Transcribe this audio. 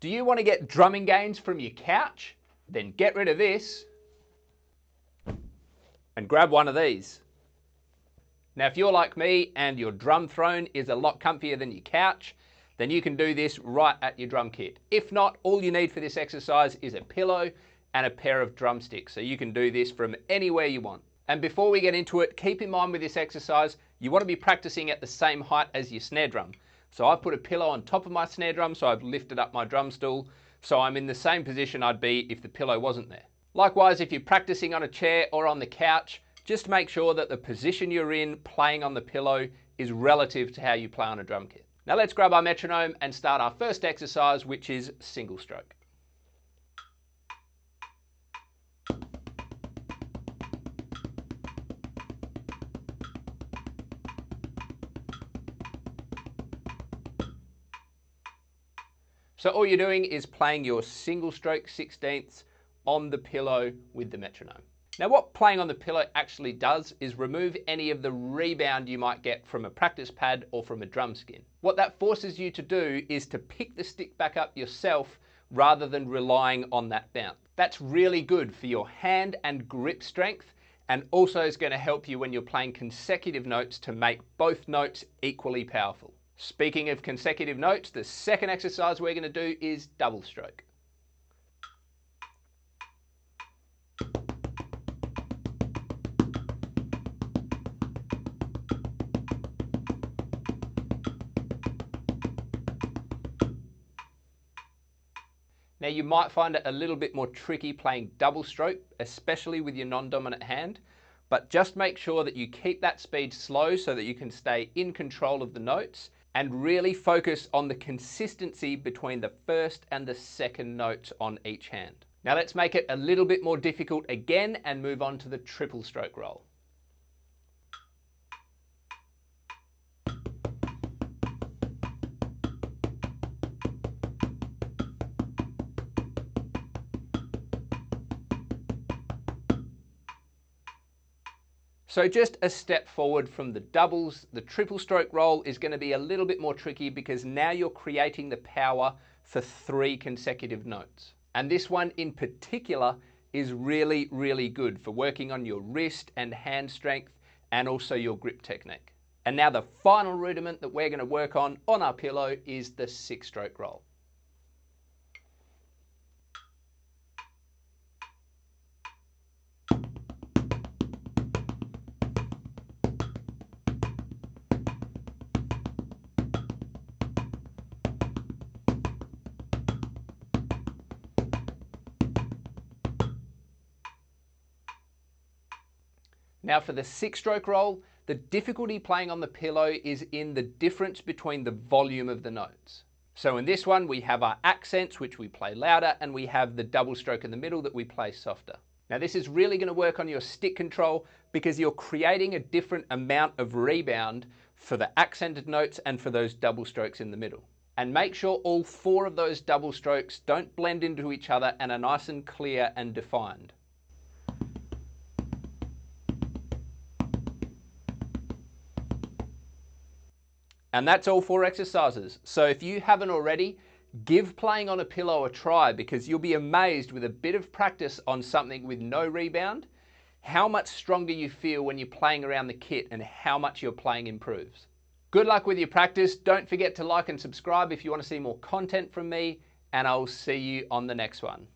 Do you want to get drumming gains from your couch? Then get rid of this and grab one of these. Now, if you're like me and your drum throne is a lot comfier than your couch, then you can do this right at your drum kit. If not, all you need for this exercise is a pillow and a pair of drumsticks. So you can do this from anywhere you want. And before we get into it, keep in mind with this exercise, you want to be practicing at the same height as your snare drum. So I've put a pillow on top of my snare drum, so I've lifted up my drum stool, so I'm in the same position I'd be if the pillow wasn't there. Likewise, if you're practicing on a chair or on the couch, just make sure that the position you're in playing on the pillow is relative to how you play on a drum kit. Now let's grab our metronome and start our first exercise, which is single stroke. So all you're doing is playing your single stroke 16ths on the pillow with the metronome. Now what playing on the pillow actually does is remove any of the rebound you might get from a practice pad or from a drum skin. What that forces you to do is to pick the stick back up yourself rather than relying on that bounce. That's really good for your hand and grip strength, and also is going to help you when you're playing consecutive notes to make both notes equally powerful. Speaking of consecutive notes, the second exercise we're going to do is double stroke. Now you might find it a little bit more tricky playing double stroke, especially with your non-dominant hand, but just make sure that you keep that speed slow so that you can stay in control of the notes and really focus on the consistency between the first and the second notes on each hand. Now let's make it a little bit more difficult again and move on to the triple stroke roll. So just a step forward from the doubles, the triple stroke roll is going to be a little bit more tricky because now you're creating the power for 3 consecutive notes. And this one in particular is really, really good for working on your wrist and hand strength and also your grip technique. And now the final rudiment that we're going to work on our pillow is the 6 stroke roll. Now for the 6 stroke roll, the difficulty playing on the pillow is in the difference between the volume of the notes. So in this one, we have our accents, which we play louder, and we have the double stroke in the middle that we play softer. Now this is really going to work on your stick control because you're creating a different amount of rebound for the accented notes and for those double strokes in the middle. And make sure all 4 of those double strokes don't blend into each other and are nice and clear and defined. And that's all 4 exercises. So if you haven't already, give playing on a pillow a try because you'll be amazed with a bit of practice on something with no rebound, how much stronger you feel when you're playing around the kit and how much your playing improves. Good luck with your practice. Don't forget to like and subscribe if you want to see more content from me, and I'll see you on the next one.